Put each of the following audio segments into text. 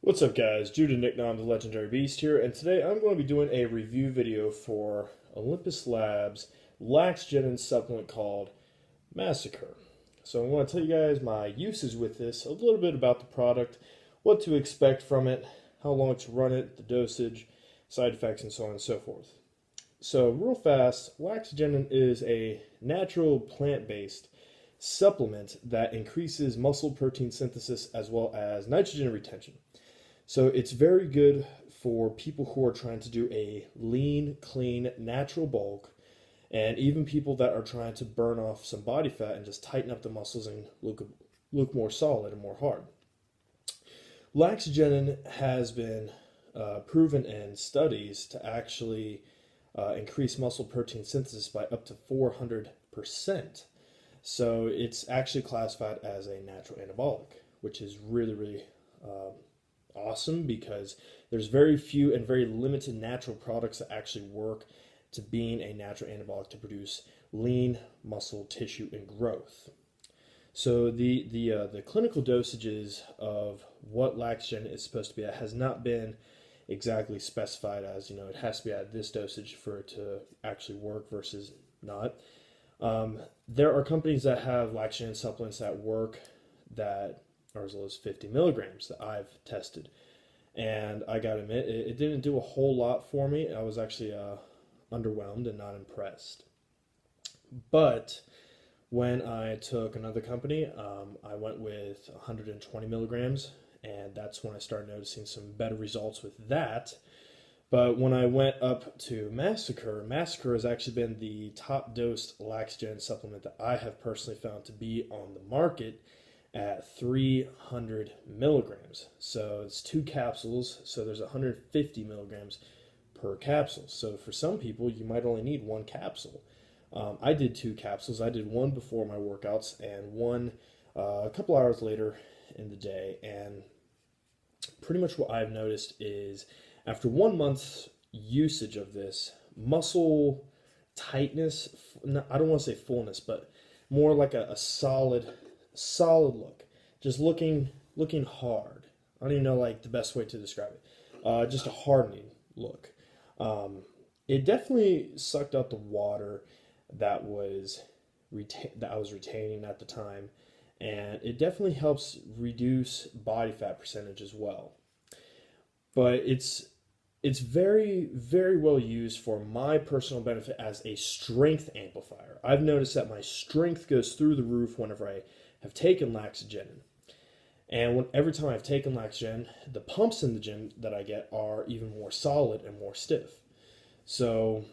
What's up guys, Judah Nicknom, the Legendary Beast here, and today I'm going to be doing a review video for Olympus Labs Laxogenin supplement called MASSACR. So I want to tell you guys my uses with this, a little bit about the product, what to expect from it, how long to run it, the dosage, side effects, and so on and so forth. So real fast, Laxogenin is a natural plant-based supplement that increases muscle protein synthesis as well as nitrogen retention. So it's very good for people who are trying to do a lean, clean, natural bulk, and even people that are trying to burn off some body fat and just tighten up the muscles and look more solid and more hard. Laxogenin has been proven in studies to actually increase muscle protein synthesis by up to 400%. So it's actually classified as a natural anabolic, which is really awesome because there's very few and very limited natural products that actually work to being a natural anabolic to produce lean muscle tissue and growth. So the clinical dosages of what Laxogenin is supposed to be at has not been exactly specified as, it has to be at this dosage for it to actually work versus not. There are companies that have Laxogenin supplements that work that are as low as 50 milligrams that I've tested. And I gotta admit, it didn't do a whole lot for me. I was actually underwhelmed and not impressed. But when I took another company, I went with 120 milligrams, and that's when I started noticing some better results with that. But when I went up to MASSACR has actually been the top dosed Laxogenin supplement that I have personally found to be on the market at 300 milligrams. So it's 2 capsules, so there's 150 milligrams per capsule. So for some people, you might only need 1 capsule. I did 2 capsules. I did one before my workouts and one a couple hours later in the day. And pretty much what I've noticed is after 1 month's usage of this, muscle tightness, I don't want to say fullness, but more like a solid look, just looking hard. I don't even know like the best way to describe it. Just a hardening look. It definitely sucked out the water that I was retaining at the time, and it definitely helps reduce body fat percentage as well. But it's very well used for my personal benefit as a strength amplifier. I've noticed that my strength goes through the roof whenever I have taken Laxogenin. And every time I've taken Laxogenin, the pumps in the gym that I get are even more solid and more stiff. So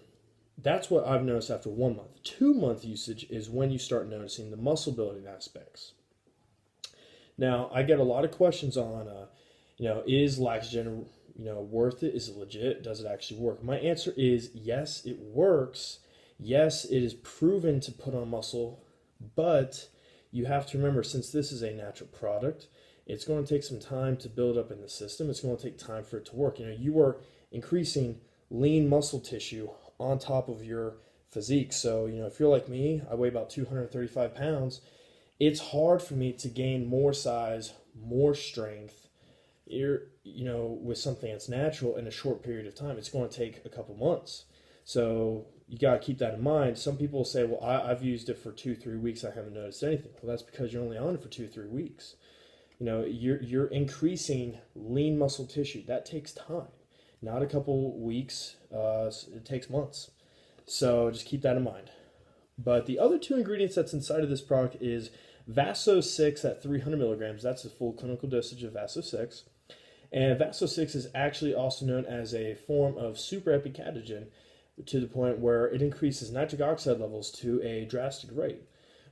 that's what I've noticed after 1 month. 2-month usage is when you start noticing the muscle building aspects. Now, I get a lot of questions on, is Laxogenin, worth it? Is it legit? Does it actually work? My answer is yes, it works. Yes, it is proven to put on muscle, but you have to remember, since this is a natural product, it's going to take some time to build up in the system. It's going to take time for it to work. You are increasing lean muscle tissue on top of your physique. So, if you're like me, I weigh about 235 pounds. It's hard for me to gain more size, more strength, with something that's natural in a short period of time. It's going to take a couple months. So you got to keep that in mind. Some people say, well, I've used it for 2-3 weeks. I haven't noticed anything. Well, that's because you're only on it for 2-3 weeks. You're increasing lean muscle tissue. That takes time, not a couple weeks. It takes months. So just keep that in mind. But the other 2 ingredients that's inside of this product is Vaso-6 at 300 milligrams. That's the full clinical dosage of Vaso-6. And Vaso-6 is actually also known as a form of super epicatogen, to the point where it increases nitric oxide levels to a drastic rate.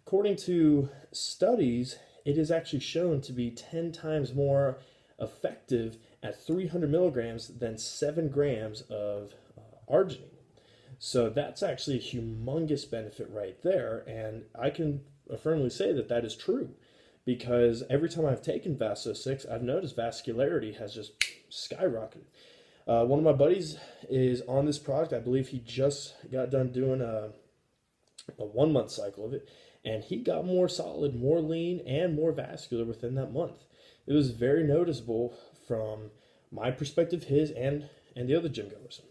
According to studies, it is actually shown to be 10 times more effective at 300 milligrams than 7 grams of arginine. So that's actually a humongous benefit right there, and I can affirmably say that that is true, because every time I've taken Vaso-6, I've noticed vascularity has just skyrocketed. One of my buddies is on this product. I believe he just got done doing a 1-month cycle of it, and he got more solid, more lean, and more vascular within that month. it was very noticeable from my perspective, his, and the other gym goers.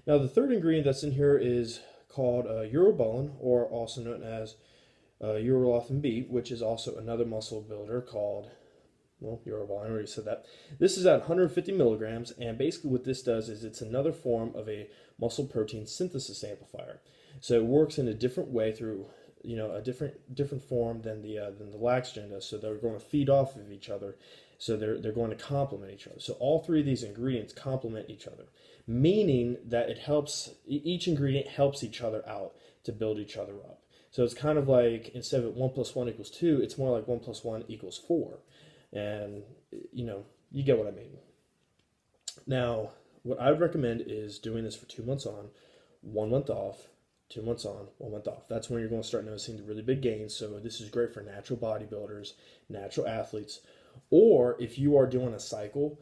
Now, the third ingredient that's in here is called urobilin, or also known as urolithin B, which is also another muscle builder called, well, urobilin, I already said that. This is at 150 milligrams, and basically what this does is it's another form of a muscle protein synthesis amplifier. So it works in a different way through, a different form than the Laxogenin does. So they're going to feed off of each other. So they're going to complement each other. So all three of these ingredients complement each other, meaning that each ingredient helps each other out to build each other up. So it's kind of like, instead of 1 + 1 = 2, it's more like 1 + 1 = 4. And, you get what I mean. Now, what I would recommend is doing this for 2 months on, 1 month off, 2 months on, 1 month off. That's when you're going to start noticing the really big gains. So this is great for natural bodybuilders, natural athletes, or if you are doing a cycle,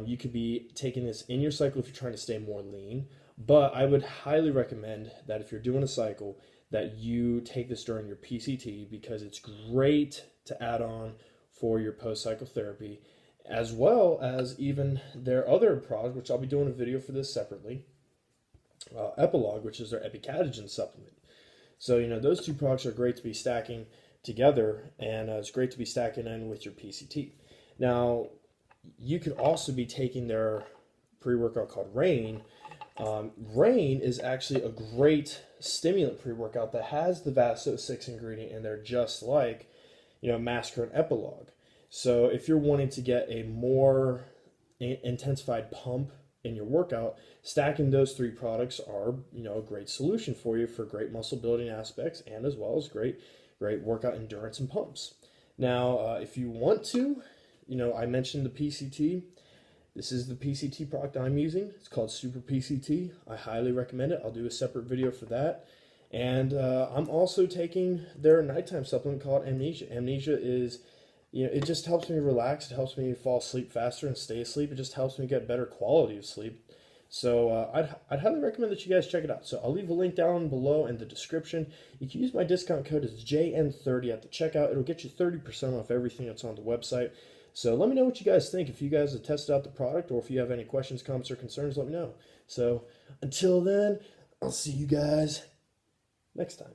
you could be taking this in your cycle if you're trying to stay more lean. But I would highly recommend that if you're doing a cycle, that you take this during your PCT, because it's great to add on for your post-cycle therapy, as well as even their other product, which I'll be doing a video for this separately, Epilogue, which is their epicatogen supplement. So, those two products are great to be stacking together, and it's great to be stacking in with your PCT. Now, you could also be taking their pre-workout called Rain. Rain is actually a great stimulant pre-workout that has the Vaso-6 ingredient in there, just like, MASSACR and Epilogue. So if you're wanting to get a more intensified pump in your workout, stacking those three products are, a great solution for you for great muscle building aspects, and as well as great workout endurance and pumps. Now, if you want to, I mentioned the PCT. This is the PCT product I'm using. It's called Super PCT. I highly recommend it. I'll do a separate video for that. And I'm also taking their nighttime supplement called Amnesia. Amnesia is, it just helps me relax. It helps me fall asleep faster and stay asleep. It just helps me get better quality of sleep. So I'd highly recommend that you guys check it out. So I'll leave a link down below in the description. You can use my discount code as JN30 at the checkout. It'll get you 30% off everything that's on the website. So let me know what you guys think. If you guys have tested out the product, or if you have any questions, comments, or concerns, let me know. So until then, I'll see you guys next time.